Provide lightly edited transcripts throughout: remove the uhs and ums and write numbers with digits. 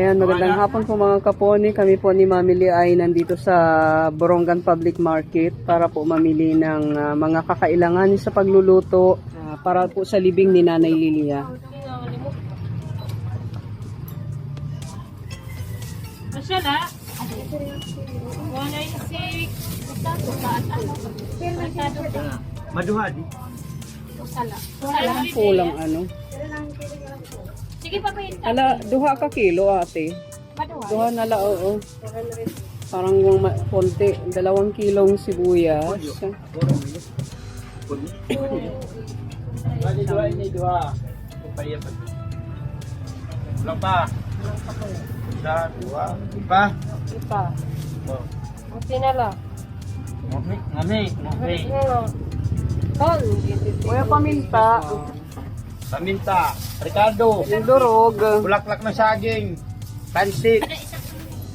Ayan, magandang hapon po mga kaponi. Kami po ni Mami Lee ay nandito sa Borongan Public Market para po mamili ng mga kakailangan sa pagluluto para po sa libing ni Nanay Lilia. Masyala. 196. Maduhadi. Kulang ano. Sige pa pinta. Ala, duha ka kilo ate. Duha na la, oo. Parang yung konti, 2 kilong sibuyas. Ini dua. Upaya pa. Ulang pa. Isa, dua. Pa. Ipa. Sinala. Ngami. Tol. Kuya paminta, Paminta. Ricardo. yung durog. Bulaklak na saging. Pansit.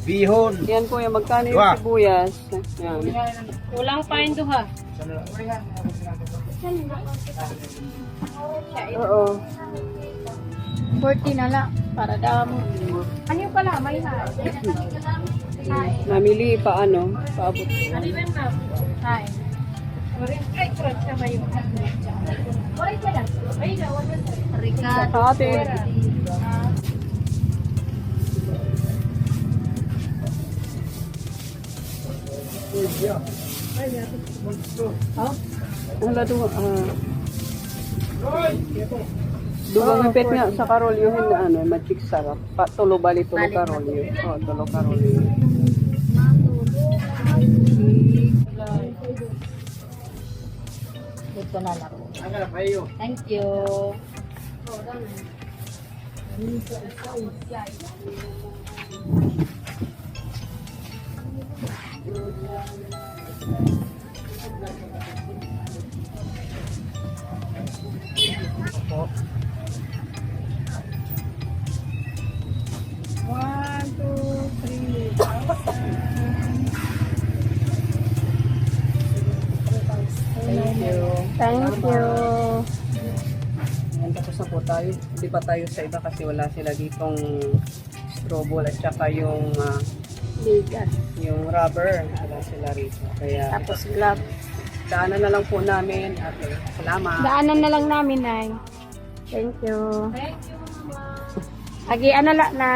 Bihon. Yan kuya, magkano yung Dua. sibuyas? Yan. Kulang pa yung duha. Oo. 40 na lang. Para damo. Ano yung pala? May ha. Namili pa ano, paabot. Ano yung na? Hi. Ay, crunch na ba yung Oray pa lang. Ay, Ricardo. Ate. Wala duha. Dugang ipit nga sa karolyuhin na ano, magic sarap. Tulo bali tulo karolyo. Oh, tulo karolyo. Dito na lang. Ang payo. Thank you. Thank you. Ayan, tapos na po tayo. Hindi pa tayo sa iba kasi wala sila ditong strobol at saka yung Ligas. yung rubber. Wala sila rito. Kaya Tapos glove. daanan na lang po namin. At salamat. Daanan na lang namin, Nay. Thank you. Thank you, Mama. Agi, ano lang na?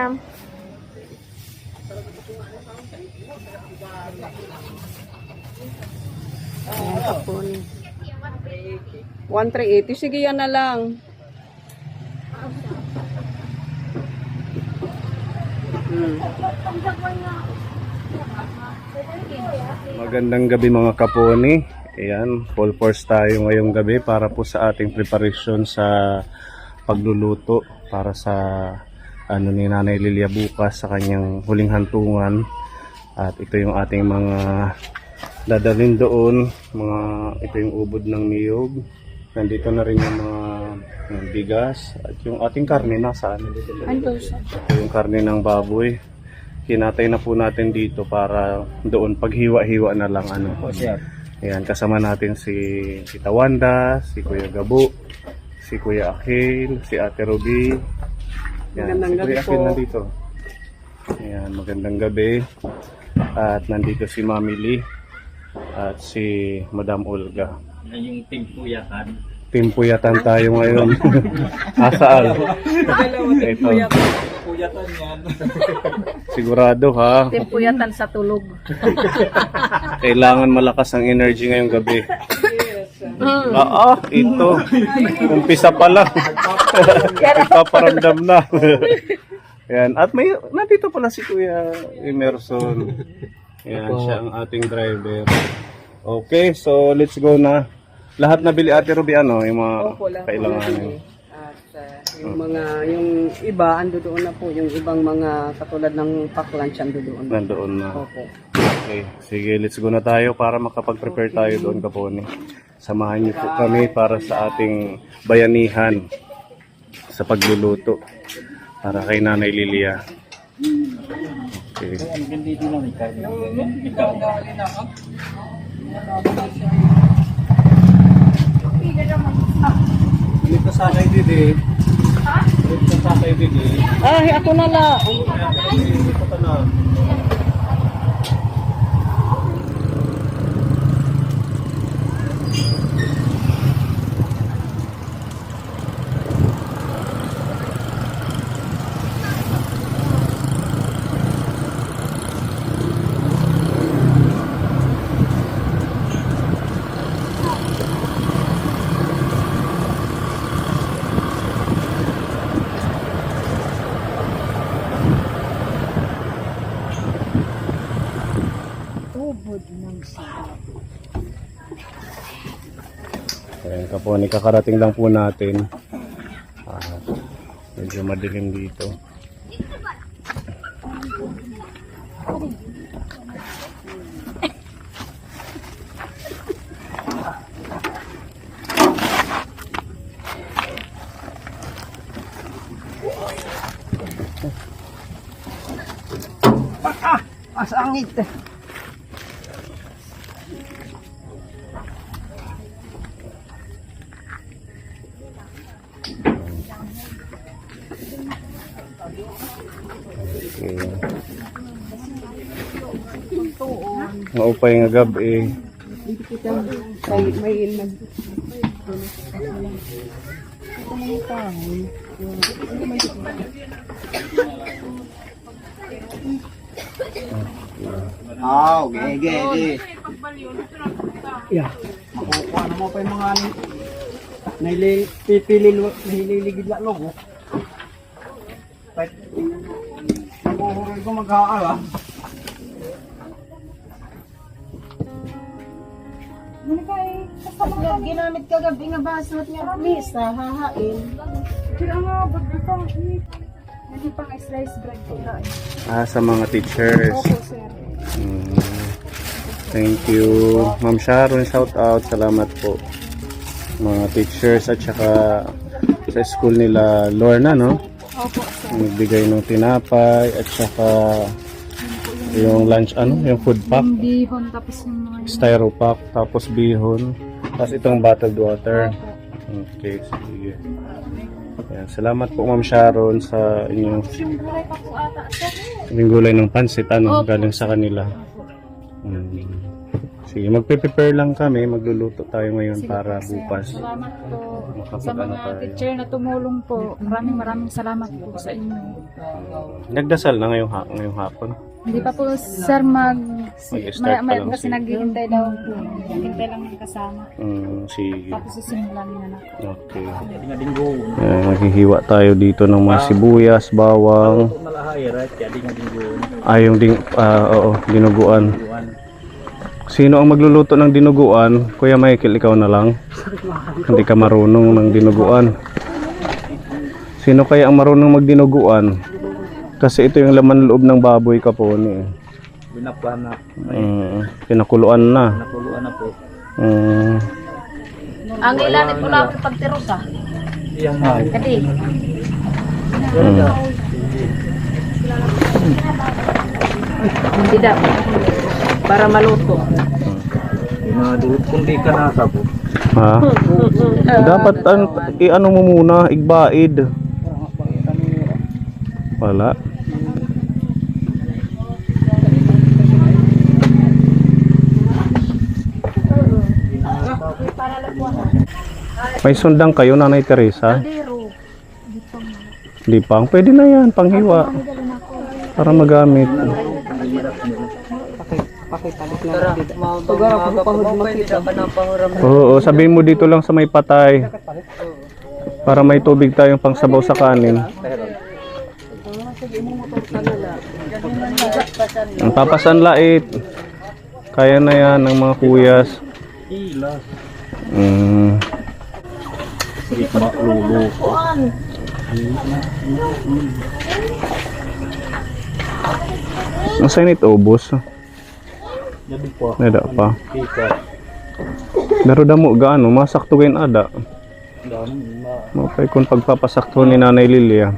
Ayan, kapon. 1,380. Sige, yan na lang. Magandang gabi mga kaponi. Ayan, full force tayo ngayong gabi para po sa ating preparation sa pagluluto para sa ano ni Nanay Lilia bukas sa kanyang huling hantungan. At ito yung ating mga dadalhin doon, ito yung ubod ng niyog. Nandito na rin yung mga bigas at yung ating karne nasaan? Ito yung karne ng baboy. Kinatay na po natin dito para doon paghiwa-hiwa na lang ano. Ayan, kasama natin si Tita Wanda, si Kuya Gabo, si Kuya Akil, si Ate Ruby. Ayan, Magandang si Kuya gabi Akil po. nandito. Ayan, magandang gabi. At nandito si Mami Lee at si Madam Olga. Yung timpuyatan. Timpuyatan tayo ngayon. Asaan? Ito. Puyatan yan. Sigurado ha. Timpuyatan sa tulog. Kailangan malakas ang energy ngayong gabi. Ito. Umpisa pa lang. Ipaparamdam na. Yan. At may, nandito pala si Kuya Emerson. Yan, siya ang ating driver. Okay, so let's go na. Lahat nabili Ate Ruby ano, yung mga Opo, lahat po kailangan. nabili. At yung iba, ando doon na po. Yung ibang mga katulad ng pack-lunch, ando doon. Nandoon na. Opo. Okay, sige, let's go na tayo para makapag-prepare tayo doon, kaponi. Samahan niyo po kami para sa ating bayanihan sa pagluluto para kay Nanay Lilia. Okay. Ang ganda din ng Ricardo. Dito sa akin dito Sa kayo bigay. Ay, ako na lang. Ayan ka po, kakarating lang po natin. Medyo madilim dito. Masangit. Okay. Maupay nga gabi. May ilman. Okay. Yeah. Makukuha na mo pa yung mga nahililigid na logo. Kahit nakuhurin ko mag-aala. Ginamit ka gabi nga basot niya misa, hahain. Kaya nga, bago pang hindi pang slice bread ko lang. Sa mga teachers. Opo, sir. Thank you. Ma'am Sharon, shout out. Salamat po. Mga teachers at saka sa school nila Lorna, no? Opo, sir. Nagbigay ng tinapay at saka yung lunch, yung food pack. Yung bihon, tapos yung mga Styro pack, tapos bihon. Tapos itong bottled water. Okay, sige. Ayan, salamat po Ma'am Sharon sa inyong yung gulay pa po ata, sir. yung gulay ng pansit, Opo. galing sa kanila. Sige, magpe-prepare lang kami, magluluto tayo ngayon Sige para po, sir. bukas. Salamat po sa Makapag-ano mga tayo. teacher na tumulong po. Maraming salamat po sa inyo. Nagdasal na ngayong hapon. Hindi pa po, sir, Mag-start pa lang kasi si- naghihintay daw po. Naghihintay lang yung kasama. Sige. Tapos sisimulan niya na. Okay. Hindi nga dinggo. Maghihiwa tayo dito ng mga sibuyas, bawang, Malahay, right? Kaya di nga dinggo. dinuguan. Buwan. Sino ang magluluto ng dinuguan? Kuya Michael, ikaw na lang. Hindi ka marunong ng dinuguan. Sino kaya ang marunong magdinuguan? Kasi ito yung laman loob ng baboy kaponi. Binapuan na. Pinakuluan na. Napuluan na po. Ang ilan ito lang pagtirusa. Iyang mahal. Kati. Hindi daw. Para maluto. Pinadulot kung di ka nasa po. Ha? Dapat i-ano mo muna, igbaid. Wala. May sundang kayo, Nanay Teresa? Dero. Di pang. Pwede na yan, panghiwa. Para magamit. Pakipalit na natin. Tugar ako pahod makita. Oo, sabihin mo dito lang sa may patay. Para may tubig tayong pangsabaw sa kanin. Ang papasan lait. Kaya na yan ng mga kuyas. Ilas. Hindi ka makluluto. Nasaan ito, ubos? Jadi po. Nada pa. Kita. Pero damo gaano, masakto gayon ada. Dan Mapay kung pagpapasakto ni Nanay Lilia.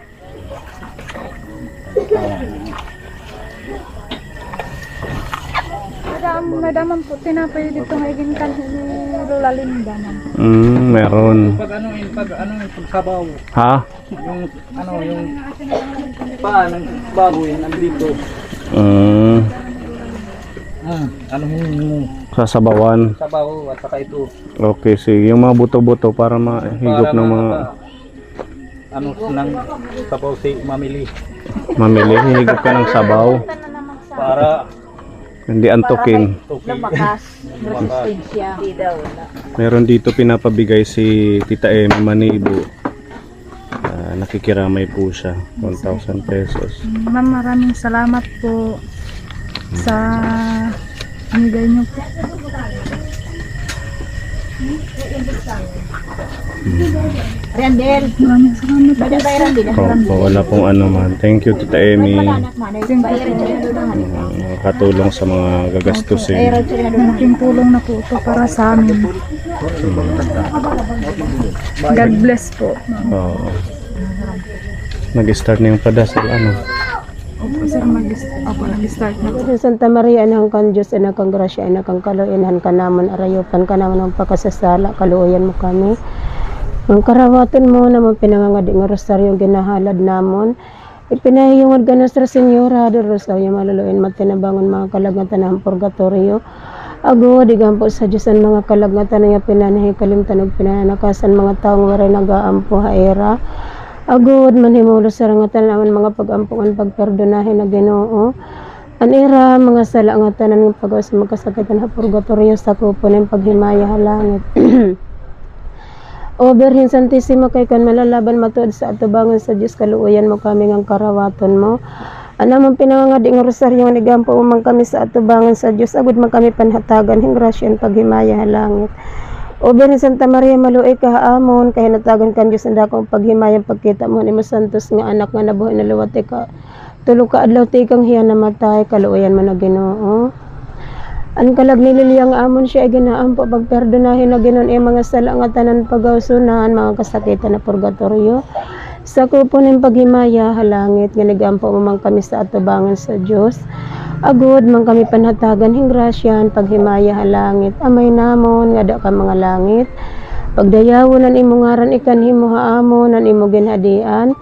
Madam, May daman po, tinapay dito nga igintan lalim daman. Meron. Pag sabaw. Ha? Yung paan ng baboy nandito. Sasabawan. Sabaw at saka ito. Okay, sige. Yung mga buto-buto para mahigop ng mga ng sabaw si mamili. mamili. Hihigop ka ng sabaw. Para Hindi antukin. Lumakas. Resistensya. Meron dito pinapabigay si Tita Emma Manibo. Nakikiramay po siya. 1,000 pesos. Ma'am, maraming salamat po sa amigay niyo po. Randel. Maraming salamat po. Opo, wala pong ano man. Thank you Tita Emmy. Katulong sa mga gagastusin. Malaking tulong na po ito para sa amin. God bless po. Oo. Nag-start na yung padasal. Ano? Opo, sir, nag-start na po. Sa Santa Maria, anak kang Diyos, anak kang grasya, anak kang kaluinhan ka naman, arayupan ka naman ng pagkasasala, kaluoyan mo kami. Ang karawatan mo naman pinangangadi ng rosaryo ginahalad namon. Ipinahiyungad ka Nuestra Señora del Rosario, maluluin matinabangon mga kalagatan ng purgatorio. Ago, digam po sa Diyos ang mga kalagatan na pinanahi kalimtan o pinanakasan mga taong waray nag-aampo haera. Agud manhimulo sa rangatan naman mga pag-ampungan pagperdonahin na Ginoo. Anira mga sala nga tanan ng pagawas magkasakitan sa purgatorio sa kupo ng paghimaya halangit. O Birhen Santissima kay kan malalaban matuod sa atubangan sa Dios kaluoyan mo kami ng karawaton mo. Anamong pinangangadi nga rosaryo nga nigampo umang kami sa atubangan sa Dios agud man kami panhatagan hing grasya paghimaya halangit. O Birhen Santa Maria maluoy ka haamon kay natagan kan Dios ang dakong paghimayang pagkita mo ni santos nga anak nga nabuhay na luwati ka tulo ka adlaw ti kang hiya namatay kaluoyan man na Ginoo. Ang kalag nililiyang amon siya ay ginaampo pagperdonahin na Ginoon ay mga sala nga tanan pagawsunan mga kasakitan na purgatorio. Sa kupo ng paghimaya halangit nga nigampo mo man kami sa atubangan sa Dios. Agud man kami panhatagan hing grasyan paghimaya halangit amay namon nga da ka mga langit pagdayawon an imo ngaran ikan himo haamon an imo ginhadian.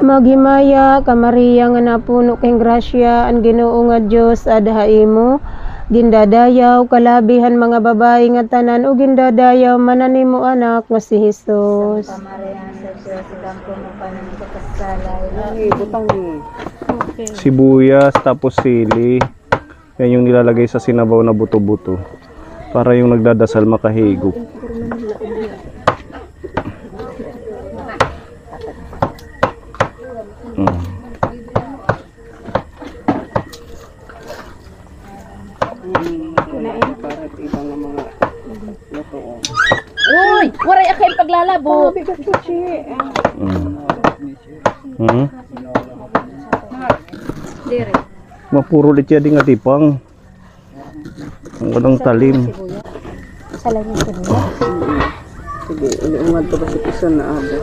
Maghimaya ka Maria nga napuno kay grasya ang Ginoo nga Dios adhaimo gindadayaw kalabihan mga babae nga tanan ug gindadayaw manan nimo anak nga si Hesus. Sibuyas tapos sili. Yan yung nilalagay sa sinabaw na buto-buto para yung nagdadasal makahigop. Uy! Waray akay paglalabo! Mapuro dit ya di nga tipang. Ang walang talim. Sige, iniungan to kasi isa na abo.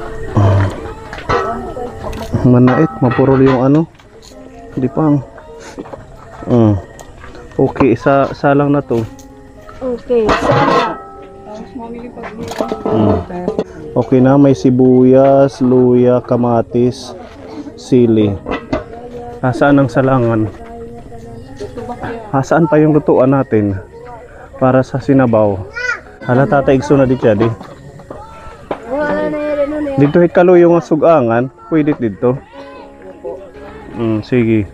Manait, mapuro yung ano. Di pang. Okay, isa lang na to. Okay, sana. Okay na, may sibuyas, luya, kamatis, sili. Saan ang salangan? Saan pa yung lutuan natin? Para sa sinabaw. Hala tataigso na di siya di. Dito hikalo yung sugangan. Pwede dito. Sige.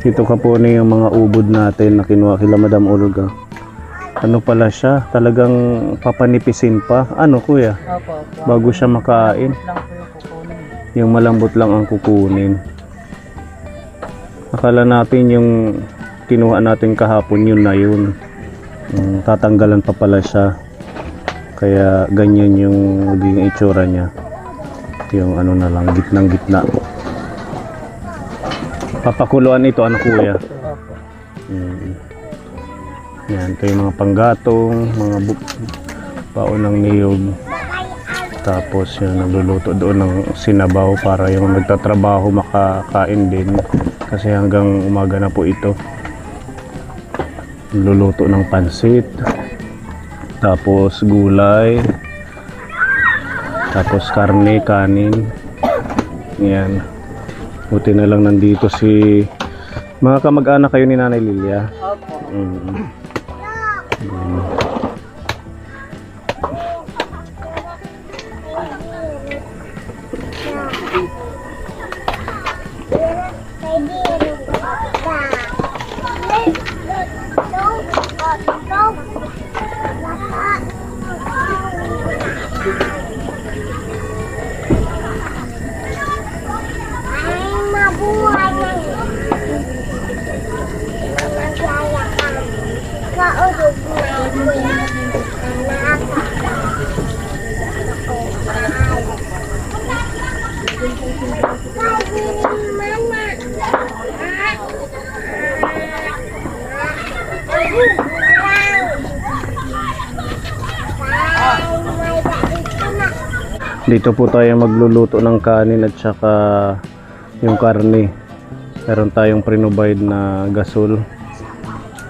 Ito Kapone yung mga ubod natin na kinuha kila Madam Olga. Ano pala siya? Talagang papanipisin pa. Ano kuya? Opo. Bago siya makain. Lang po yung kukunin. Yung malambot lang ang kukunin. Akala natin yung kinuha natin kahapon yun na yun. Tatanggalan pa pala siya. Kaya ganyan yung magiging itsura niya. Yung ano na lang, gitnang gitna. Papakuluan ito, ano kuya? Yan, ito yung mga panggatong, mga paunang niyog. Tapos yung nagluluto doon ng sinabaw para yung nagtatrabaho makakain din. Kasi hanggang umaga na po ito. Luluto ng pansit. Tapos gulay. Tapos karne, kanin. Yan. Buti na lang nandito si mga kamag-anak kayo ni Nanay Lilia. Opo. Dito po tayo magluluto ng kanin at saka yung karne. Meron tayong pre-provide na gasol.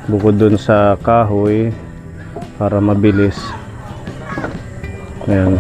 Bukod dun sa kahoy para mabilis. Ayan.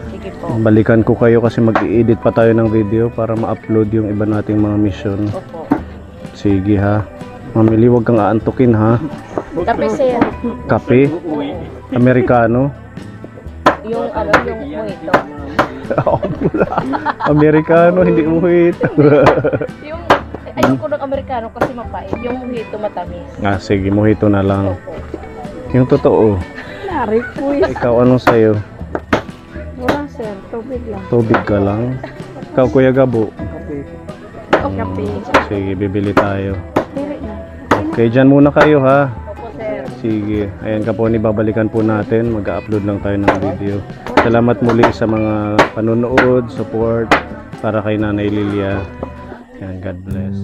Sige po. Balikan ko kayo kasi mag-i-edit pa tayo ng video para ma-upload yung iba nating mga mission. Opo. Sige ha. Mamili, wag kang aantukin ha. Kape sir. Kape? Amerikano? Yung yung mojito. Amerikano, hindi umuhit. Yung ayoko ng Amerikano kasi mapait. Yung mojito matamis. Sige, mojito na lang. Opo. Yung totoo. Nari po eh. Ikaw, anong sayo? Wala sir, tubig lang. Tubig ka lang. Ikaw, Kuya Gabo. Kape. Sige, bibili tayo. Dili na. Okay, dyan muna kayo ha. Opo sir. Sige, ayan Kapone, babalikan po natin. Mag-upload lang tayo ng video. Salamat muli sa mga panonood, support para kay Nanay Lilia. Ayan, God bless.